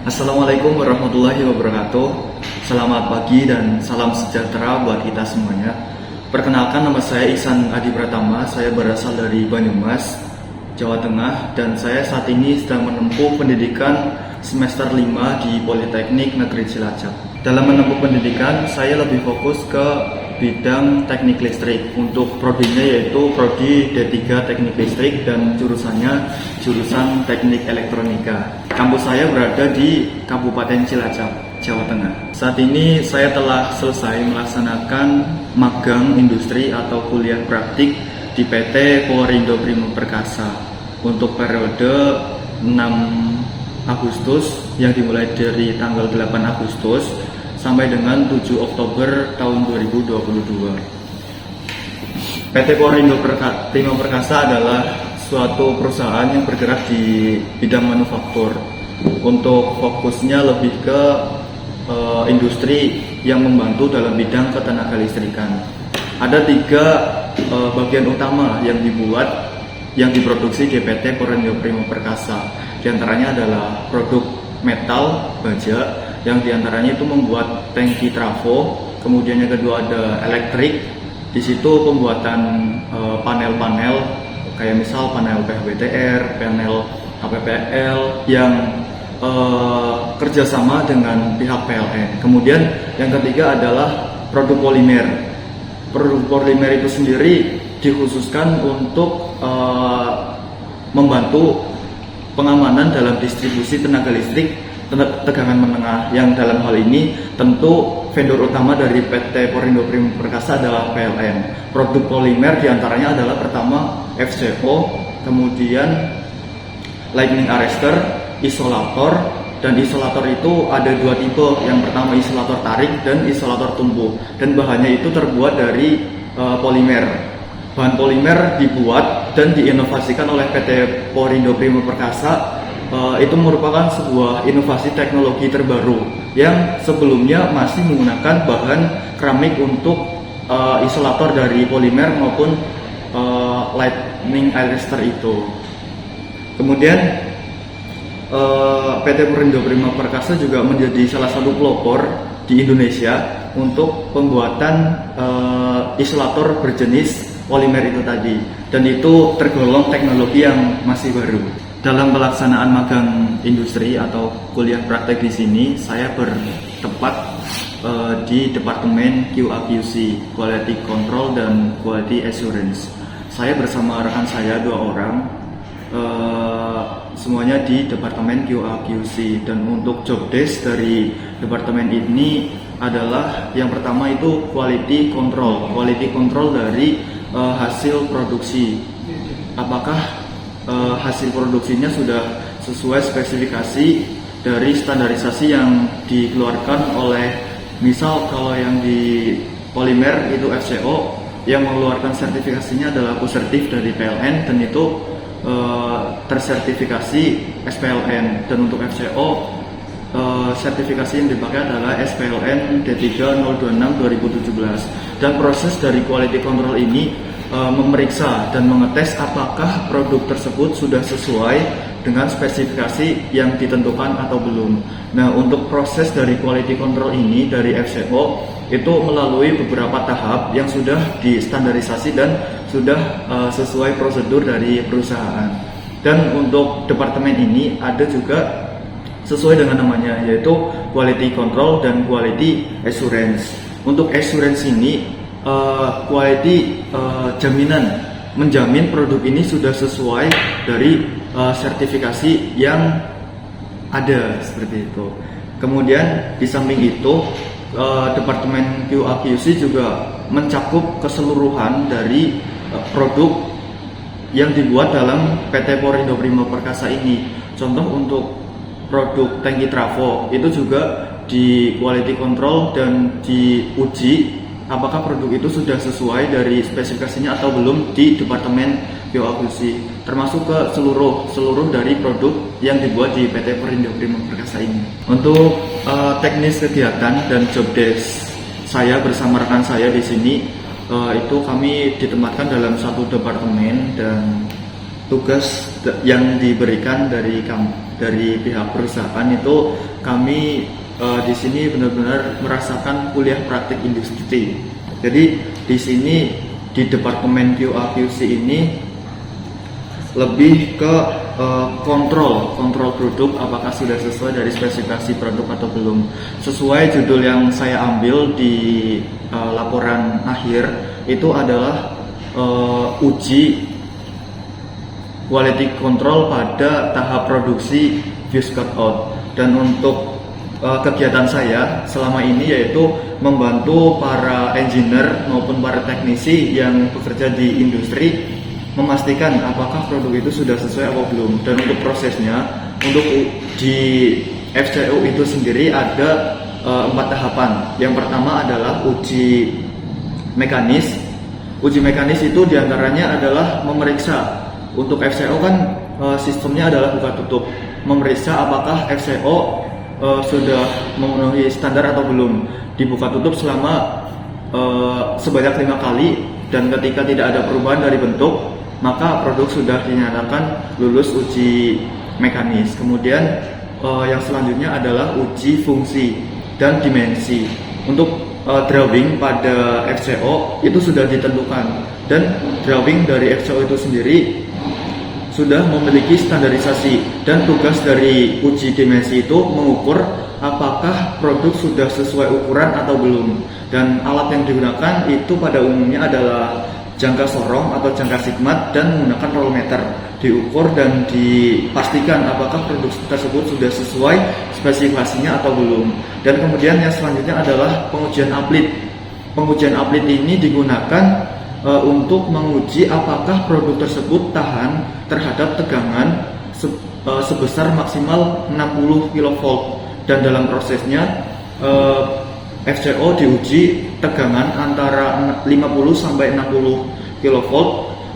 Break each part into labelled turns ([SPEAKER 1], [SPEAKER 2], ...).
[SPEAKER 1] Assalamualaikum warahmatullahi wabarakatuh. Selamat pagi dan salam sejahtera buat kita semuanya. Perkenalkan, nama saya Ihsan Adi Pratama. Saya berasal dari Banyumas, Jawa Tengah, dan saya saat ini sedang menempuh pendidikan semester 5 di Politeknik Negeri Cilacap. Dalam menempuh pendidikan, saya lebih fokus ke bidang teknik listrik. Untuk prodinya yaitu prodi D3 Teknik Listrik dan jurusannya jurusan Teknik Elektronika. Kampus saya berada di Kabupaten Cilacap, Jawa Tengah. Saat ini saya telah selesai melaksanakan magang industri atau kuliah praktik di PT Polrindo Prima Perkasa untuk periode 6 Agustus yang dimulai dari tanggal 8 Agustus sampai dengan 7 Oktober tahun 2022. PT Polrindo Prima Perkasa adalah suatu perusahaan yang bergerak di bidang manufaktur. Untuk fokusnya lebih ke industri yang membantu dalam bidang ketenaga listrikan. Ada 3 bagian utama yang diproduksi di PT Polrindo Prima Perkasa. Di antaranya adalah produk metal baja, yang diantaranya itu membuat tangki trafo. Kemudian yang kedua ada elektrik. Di situ pembuatan panel-panel kayak misal panel PHBTR, panel HPPL yang kerjasama dengan pihak PLN. Kemudian yang ketiga adalah produk polimer. Produk polimer itu sendiri dikhususkan untuk membantu pengamanan dalam distribusi tenaga listrik tegangan menengah, yang dalam hal ini tentu vendor utama dari PT Polrindo Prima Perkasa adalah PLN. Produk polimer diantaranya adalah pertama FCO, kemudian lightning arrestor, isolator, dan isolator itu ada 2 tipe. Yang pertama isolator tarik dan isolator tumbuh, dan bahannya itu terbuat dari polimer. Bahan polimer dibuat dan diinovasikan oleh PT Polrindo Prima Perkasa. Itu merupakan sebuah inovasi teknologi terbaru yang sebelumnya masih menggunakan bahan keramik untuk isolator dari polimer maupun lightning arrestor itu. Kemudian PT Polrindo Prima Perkasa juga menjadi salah satu pelopor di Indonesia untuk pembuatan isolator berjenis polimer itu tadi, dan itu tergolong teknologi yang masih baru. Dalam pelaksanaan magang industri atau kuliah praktek di sini, saya bertempat di Departemen QA/QC, Quality Control dan Quality Assurance. Saya bersama rekan saya 2 orang, semuanya di Departemen QA/QC. Dan untuk job desk dari departemen ini adalah yang pertama itu quality control dari hasil produksi. Apakah hasil produksinya sudah sesuai spesifikasi dari standarisasi yang dikeluarkan oleh, misal kalau yang di polimer itu FCO, yang mengeluarkan sertifikasinya adalah Pusertif dari PLN, dan itu tersertifikasi SPLN. Dan untuk FCO sertifikasi yang dipakai adalah SPLN D3 026 2017. Dan proses dari quality control ini memeriksa dan mengetes apakah produk tersebut sudah sesuai dengan spesifikasi yang ditentukan atau belum. Nah, untuk proses dari quality control ini dari FCO itu melalui beberapa tahap yang sudah distandarisasi dan sudah sesuai prosedur dari perusahaan. Dan untuk departemen ini ada juga sesuai dengan namanya, yaitu quality control dan quality assurance. Untuk assurance ini quality jaminan, menjamin produk ini sudah sesuai dari sertifikasi yang ada, seperti itu. Kemudian di samping itu Departemen QA/QC juga mencakup keseluruhan dari produk yang dibuat dalam PT Polrindo Prima Perkasa ini. Contoh untuk produk tangki trafo itu juga di quality control dan diuji apakah produk itu sudah sesuai dari spesifikasinya atau belum di Departemen QA/QC, termasuk ke seluruh dari produk yang dibuat di PT Polrindo Prima Perkasa ini. Untuk teknis kegiatan dan job desk saya bersama rekan saya di sini, itu kami ditempatkan dalam satu departemen, dan tugas yang diberikan dari dari pihak perusahaan itu kami di sini benar-benar merasakan kuliah praktik industri. Jadi di sini di departemen QA/QC ini lebih ke kontrol produk apakah sudah sesuai dari spesifikasi produk atau belum. Sesuai judul yang saya ambil di laporan akhir itu adalah uji quality control pada tahap produksi fuse cutout. Dan untuk kegiatan saya selama ini yaitu membantu para engineer maupun para teknisi yang bekerja di industri memastikan apakah produk itu sudah sesuai atau belum. Dan untuk prosesnya, untuk di FCO itu sendiri ada 4 tahapan. Yang pertama adalah uji mekanis. Uji mekanis itu diantaranya adalah memeriksa. Untuk FCO kan sistemnya adalah buka tutup, memeriksa apakah FCO sudah memenuhi standar atau belum. Dibuka tutup selama sebanyak 5 kali, dan ketika tidak ada perubahan dari bentuk, maka produk sudah dinyatakan lulus uji mekanis. Kemudian yang selanjutnya adalah uji fungsi dan dimensi. Untuk drawing pada FCO itu sudah ditentukan, dan drawing dari FCO itu sendiri sudah memiliki standarisasi, dan tugas dari uji dimensi itu mengukur apakah produk sudah sesuai ukuran atau belum. Dan alat yang digunakan itu pada umumnya adalah jangka sorong atau jangka sigmat dan menggunakan rolmeter. Diukur dan dipastikan apakah produk tersebut sudah sesuai spesifikasinya atau belum. Dan kemudian yang selanjutnya adalah pengujian aplit. Pengujian aplit ini digunakan untuk menguji apakah produk tersebut tahan terhadap tegangan sebesar maksimal 60 kV. Dan dalam prosesnya FCO diuji tegangan antara 50 sampai 60 kV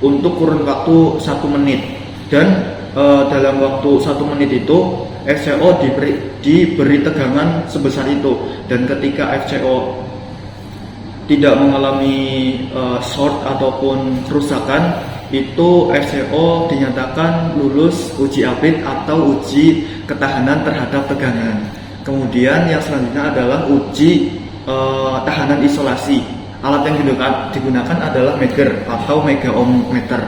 [SPEAKER 1] untuk kurun waktu 1 menit. Dan dalam waktu 1 menit itu FCO diberi tegangan sebesar itu. Dan ketika FCO tidak mengalami short ataupun kerusakan, itu FCO dinyatakan lulus uji aplit atau uji ketahanan terhadap tegangan. Kemudian yang selanjutnya adalah uji tahanan isolasi. Alat yang digunakan adalah Megger atau mega ohmmeter.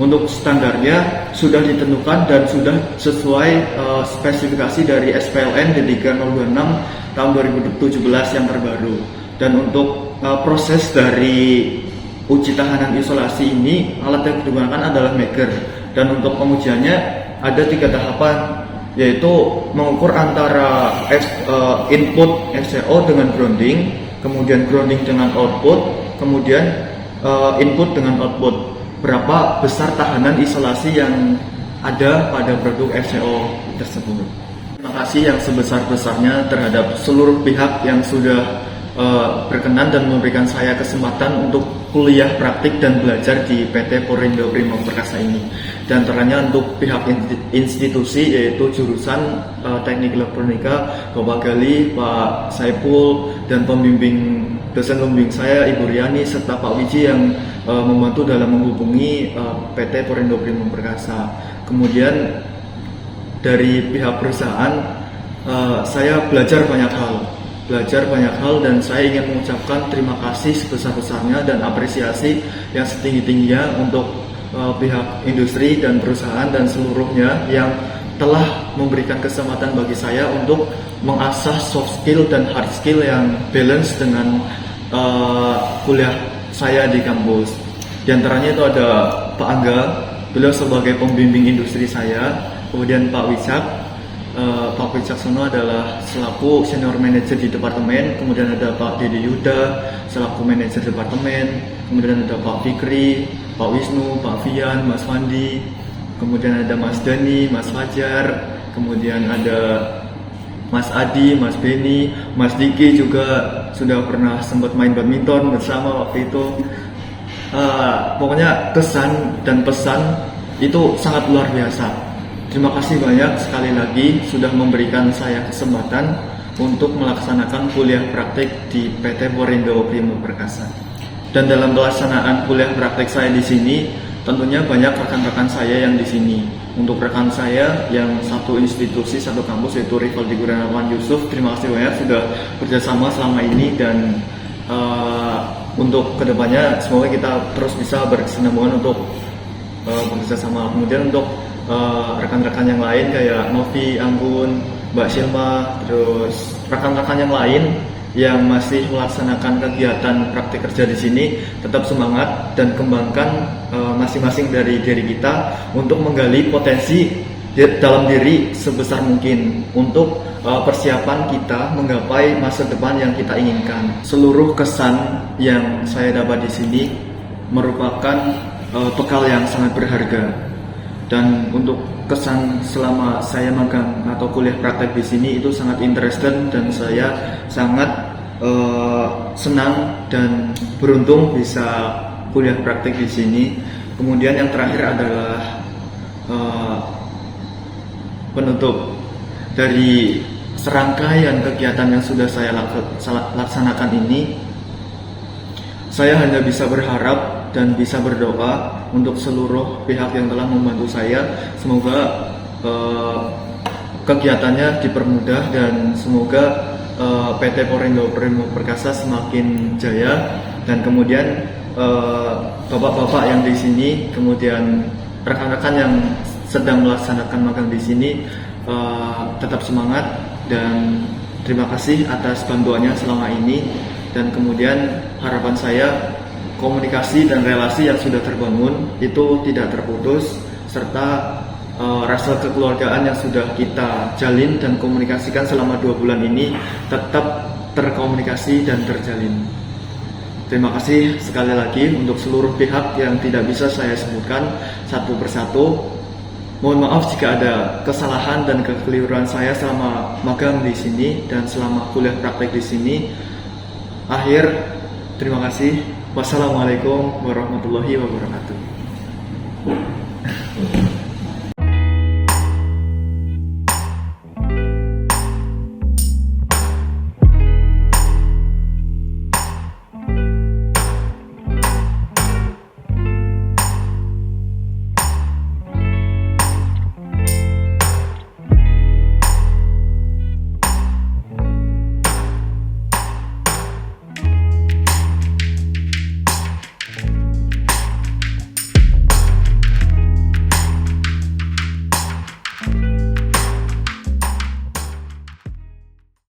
[SPEAKER 1] Untuk standarnya sudah ditentukan dan sudah sesuai spesifikasi dari SPLN D3026 tahun 2017 yang terbaru. Dan untuk proses dari uji tahanan isolasi ini, alat yang digunakan adalah Megger. Dan untuk pengujiannya ada 3 tahapan, yaitu mengukur antara input FCO dengan grounding, kemudian grounding dengan output, kemudian input dengan output. Berapa besar tahanan isolasi yang ada pada produk FCO tersebut. Terima kasih yang sebesar-besarnya terhadap seluruh pihak yang sudah berkenan dan memberikan saya kesempatan untuk kuliah praktik dan belajar di PT Porindo Prima Perkasa ini. Dan antaranya untuk pihak institusi yaitu jurusan Teknik Elektronika Bapak Gali, Pak Saipul, dan dosen pembimbing saya Ibu Riani serta Pak Wiji yang membantu dalam menghubungi PT Porindo Prima Perkasa. Kemudian dari pihak perusahaan saya belajar banyak hal dan saya ingin mengucapkan terima kasih sebesar-besarnya dan apresiasi yang setinggi-tingginya untuk pihak industri dan perusahaan dan seluruhnya yang telah memberikan kesempatan bagi saya untuk mengasah soft skill dan hard skill yang balance dengan kuliah saya di kampus. Di antaranya itu ada Pak Angga, beliau sebagai pembimbing industri saya, kemudian Pak Wicaksono adalah selaku senior manager di departemen, kemudian ada Pak Dede Yuda selaku manajer departemen, kemudian ada Pak Fikri, Pak Wisnu, Pak Fian, Mas Wandi, kemudian ada Mas Dani, Mas Fajar, kemudian ada Mas Adi, Mas Beni, Mas Diki juga sudah pernah sempat main badminton bersama waktu itu. Pokoknya kesan dan pesan itu sangat luar biasa. Terima kasih banyak sekali lagi sudah memberikan saya kesempatan untuk melaksanakan kuliah praktik di PT Porindo Prima Perkasa. Dan dalam pelaksanaan kuliah praktik saya di sini, tentunya banyak rekan-rekan saya yang di sini. untuk rekan saya yang satu institusi, satu kampus, yaitu Rivaldi Gunawan Yusuf, terima kasih banyak sudah kerjasama selama ini, dan untuk kedepannya semoga kita terus bisa berkesinambungan untuk bekerjasama. Kemudian untuk rekan-rekan yang lain kayak Novi, Anggun, Mbak Silma, terus rekan-rekan yang lain yang masih melaksanakan kegiatan praktik kerja di sini, tetap semangat dan kembangkan masing-masing dari diri kita untuk menggali potensi dalam diri sebesar mungkin untuk persiapan kita menggapai masa depan yang kita inginkan. Seluruh kesan yang saya dapat di sini merupakan bekal yang sangat berharga, dan untuk kesan selama saya magang atau kuliah praktek di sini itu sangat interested, dan saya sangat senang dan beruntung bisa kuliah praktek di sini. Kemudian yang terakhir adalah penutup dari serangkaian kegiatan yang sudah saya laksanakan ini. Saya hanya bisa berharap dan bisa berdoa untuk seluruh pihak yang telah membantu saya. Semoga kegiatannya dipermudah dan semoga PT Porindo Perkasa semakin jaya, dan kemudian bapak-bapak yang di sini, kemudian rekan-rekan yang sedang melaksanakan magang di sini tetap semangat, dan terima kasih atas bantuannya selama ini. Dan kemudian harapan saya komunikasi dan relasi yang sudah terbangun itu tidak terputus, serta rasa kekeluargaan yang sudah kita jalin dan komunikasikan selama 2 bulan ini tetap terkomunikasi dan terjalin. Terima kasih sekali lagi untuk seluruh pihak yang tidak bisa saya sebutkan satu persatu. Mohon maaf jika ada kesalahan dan kekeliruan saya selama magang di sini dan selama kuliah praktek di sini. Akhir, terima kasih. Wassalamualaikum warahmatullahi wabarakatuh.